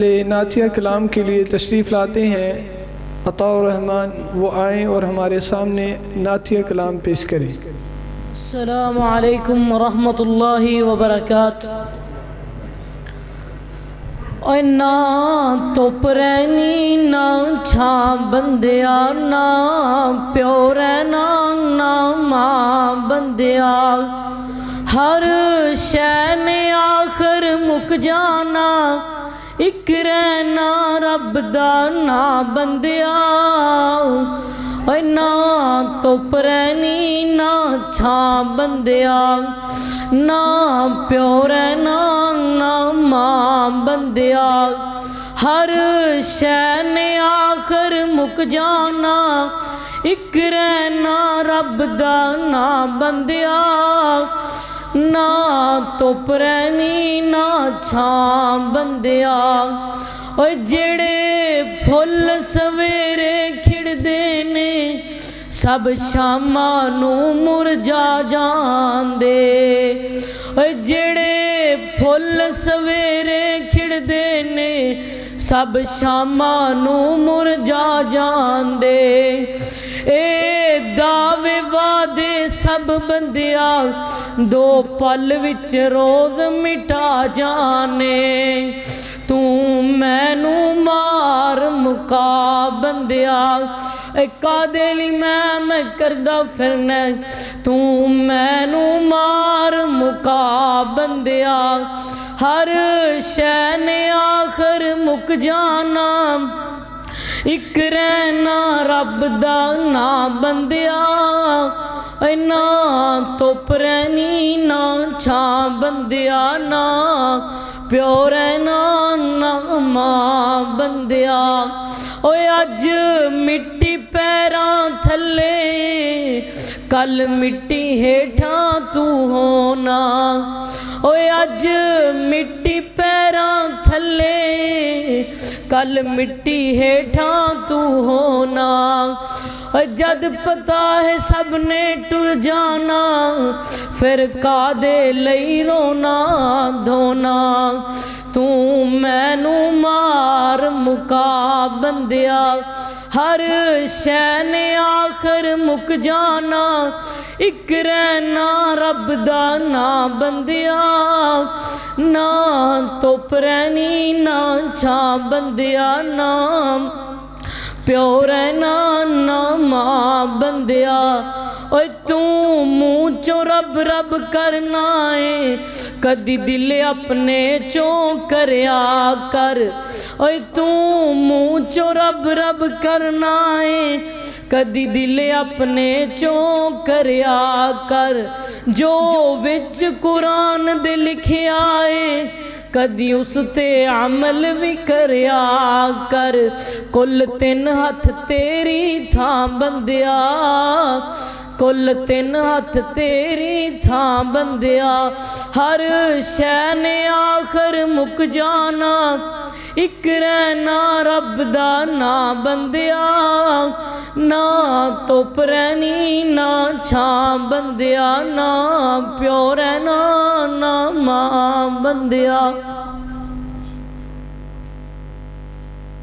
नातिया कलाम के लिए तशरीफ़ लाते हैं अताउर रहमान, वो आएँ और हमारे सामने नातिया कलाम पेश करें। अस्सलामु अलैकुम रहमतुल्लाहि व बरकातुहू। ओए ना धुप रैनी ना छां बंदिया, ना प्यो रैना ना मां बंदिया, हर शै ने आखिर मुक जाना, इक रहना रब दा ना बंदिया। ओए ना धुप रैनी ना छां बंदिया, ना प्यो रैना ना मां बंदिया, हर शै ने आखिर मुक जाना, इक रहना रब दा ना बंदिया। ना धुप रैनी ना छां बंदिया, ओए जेड़े फुल सवेरे खिड़दे ने, सब शामा नू मुरझा जांदे। ओए जेड़े फुल सवेरे खिड़दे ने, सब शामा नू मुरझा जांदे। ए दावे वादे सब बंदिया, दो पल विच रोज मिटा जाने। तू मैनू मार मुका बंदिया, कादे लई मैं करदा फिरना, तू मैनू मार मुका बंदिया, हर शै ने आखिर मुक जाना, इक रहना रब दा ना बंदिया। ना धुप रैनी ना छां बंदिया, ना प्यो रैना ना मां बंदिया। ओए अज मिट्टी पैरां थल्ले, कल मिट्टी हेठां तू होना। ओए अज मिट्टी पैरां थल्ले, कल मिट्टी हेठां तू होना। जद पता है सब ने टुर जाना, फिर कादे लई रोना धोना। तू मैनू मार मुका बंदिया, हर शै ने आखिर मुक जाना, इक रहना रब दा ना बंदिया। ना धुप रैनी ना छां बंदिया, ना प्यो रैना ना मां बंदिया। ओए तू मुँह चो रब रब करना है, कदी दिल अपने चों करया कर। ओए तू मुँह चो रब रब करना है, कदी दिल अपने चों करया कर। जो विच कुरान दे लिखिया है, कदी उस ते अमल भी करया कर। कुल तीन हथ तेरी थां बंदिया, कुल तीन हथ तेरी थां बंदिया, हर शै ने आखिर मुक जाना, इक रहना रब दा ना बंदिया। ना धुप रैनी ना छां बंदिया, ना प्यो रैना ना मां बंदिया।